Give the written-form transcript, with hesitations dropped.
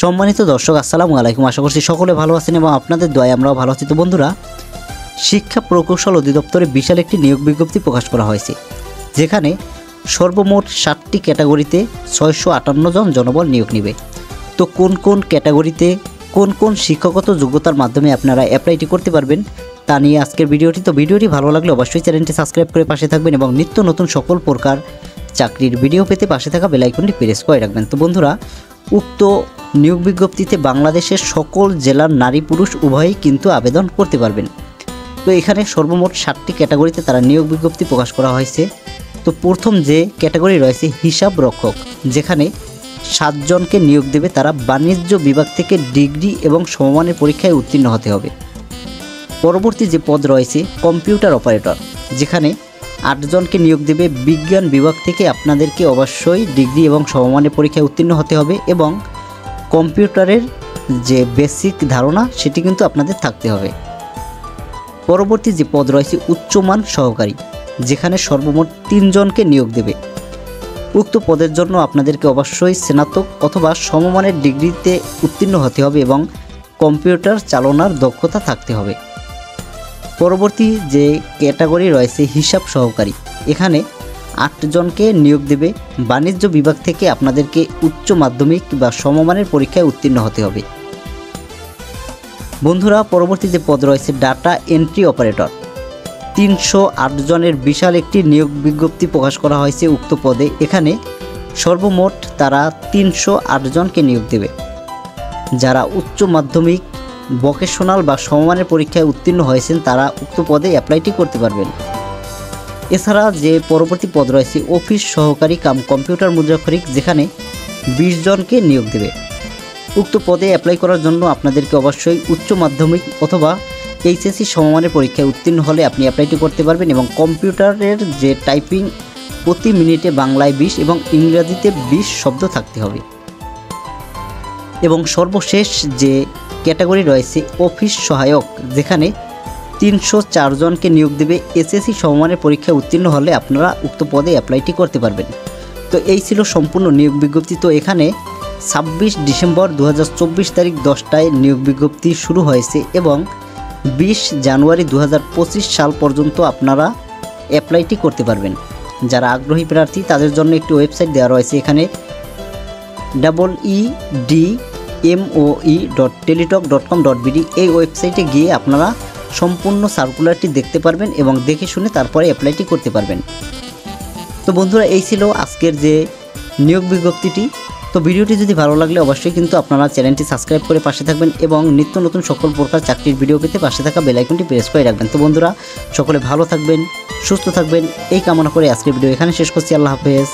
সম্মানিত দর্শক আসসালামু আলাইকুম। আশা করছি সকলে ভালো আছেন এবং আপনাদের দোয়ায় আমরাও ভালো আছি। তো বন্ধুরা, শিক্ষা প্রকৌশল অধিদপ্তরে বিশাল একটি নিয়োগ বিজ্ঞপ্তি প্রকাশ করা হয়েছে, যেখানে সর্বমোট 7টি ক্যাটাগরিতে 658 জন জনবল নিয়োগ নেবে। তো কোন কোন ক্যাটাগরিতে কোন কোন শিক্ষাগত যোগ্যতার মাধ্যমে আপনারা অ্যাপ্লাইটি করতে পারবেন তা নিয়ে আজকের ভিডিওটি। তো ভিডিওটি ভালো লাগলে অবশ্যই চ্যানেলটি সাবস্ক্রাইব করে পাশে থাকবেন এবং নিত্য নতুন সকল প্রকার চাকরির ভিডিও পেতে পাশে থাকা বেল আইকনটি প্রেস করে রাখবেন। তো বন্ধুরা, উক্ত নিয়োগ বিজ্ঞপ্তিতে বাংলাদেশের সকল জেলার নারী পুরুষ উভয়ই কিন্তু আবেদন করতে পারবেন। তো এখানে সর্বমোট 7টি ক্যাটাগরিতে তারা নিয়োগ বিজ্ঞপ্তি প্রকাশ করা হয়েছে। তো প্রথম যে ক্যাটাগরি রয়েছে হিসাব রক্ষক, যেখানে 7 জনকে নিয়োগ দেবে। তারা বাণিজ্য বিভাগ থেকে ডিগ্রি এবং সমমানের পরীক্ষায় উত্তীর্ণ হতে হবে। পরবর্তী যে পদ রয়েছে কম্পিউটার অপারেটর, যেখানে 8 জনকে নিয়োগ দেবে। বিজ্ঞান বিভাগ থেকে আপনাদেরকে অবশ্যই ডিগ্রি এবং সমমানের পরীক্ষায় উত্তীর্ণ হতে হবে এবং কম্পিউটারের যে বেসিক ধারণা সেটি কিন্তু আপনাদের থাকতে হবে। পরবর্তী যে পদ রয়েছে উচ্চমান সহকারী, যেখানে সর্বমোট 3 জনকে নিয়োগ দেবে। উক্ত পদের জন্য আপনাদেরকে অবশ্যই স্নাতক অথবা সমমানের ডিগ্রিতে উত্তীর্ণ হতে হবে এবং কম্পিউটার চালনার দক্ষতা থাকতে হবে। পরবর্তী যে ক্যাটাগরি রয়েছে হিসাব সহকারী, এখানে 8 জনকে নিয়োগ দেবে। বাণিজ্য বিভাগ থেকে আপনাদেরকে উচ্চ মাধ্যমিক বা সমমানের পরীক্ষায় উত্তীর্ণ হতে হবে। বন্ধুরা, পরবর্তী যে পদ রয়েছে ডাটা এন্ট্রি অপারেটর, 308 জনের বিশাল একটি নিয়োগ বিজ্ঞপ্তি প্রকাশ করা হয়েছে উক্ত পদে। এখানে সর্বমোট তারা 308 জনকে নিয়োগ দেবে। যারা উচ্চ মাধ্যমিক, ভোকেশনাল বা সমমানের পরীক্ষায় উত্তীর্ণ হয়েছেন তারা উক্ত পদে অ্যাপ্লাইটি করতে পারবেন। এছাড়া যে পরবর্তী পদ রয়েছে অফিস সহকারী কাম কম্পিউটার মুদ্রাক্ষরিক, যেখানে 20 জনকে নিয়োগ দেবে। উক্ত পদে অ্যাপ্লাই করার জন্য আপনাদেরকে অবশ্যই উচ্চ মাধ্যমিক অথবা এইচএসসি সমমানের পরীক্ষায় উত্তীর্ণ হলে আপনি অ্যাপ্লাইটি করতে পারবেন এবং কম্পিউটারের যে টাইপিং প্রতি মিনিটে বাংলায় 20 এবং ইংরেজিতে 20 শব্দ থাকতে হবে। এবং সর্বশেষ যে ক্যাটাগরি রয়েছে অফিস সহায়ক, যেখানে 304 জনকে নিয়োগ দেবে। এসএসসি সমমানের পরীক্ষায় উত্তীর্ণ হলে আপনারা উক্ত পদে অ্যাপ্লাইটি করতে পারবেন। তো এই ছিল সম্পূর্ণ নিয়োগ বিজ্ঞপ্তি। তো এখানে 26 ডিসেম্বর 2024 তারিখ 10টায় নিয়োগ বিজ্ঞপ্তি শুরু হয়েছে এবং 20 জানুয়ারি 2025 সাল পর্যন্ত আপনারা অ্যাপ্লাইটি করতে পারবেন। যারা আগ্রহী প্রার্থী তাদের জন্য একটি ওয়েবসাইট দেওয়া রয়েছে, এখানে eedmoe.teletalk.com.bd এই ওয়েবসাইটে গিয়ে আপনারা সম্পূর্ণ সার্কুলারটি দেখতে পারবেন এবং দেখে শুনে তারপরে অ্যাপ্লাইটি করতে পারবেন। তো বন্ধুরা, এই ছিল আজকের যে নিয়োগ বিজ্ঞপ্তিটি। তো ভিডিওটি যদি ভালো লাগলে অবশ্যই কিন্তু আপনারা চ্যানেলটি সাবস্ক্রাইব করে পাশে থাকবেন এবং নিত্য নতুন সকল প্রকার চাকরির ভিডিও পেতে পাশে থাকা বেল আইকনটি প্রেস করে রাখবেন। তো বন্ধুরা, সকলে ভালো থাকবেন, সুস্থ থাকবেন এই কামনা করে আজকের ভিডিও এখানে শেষ করছি। আল্লাহ হাফেজ।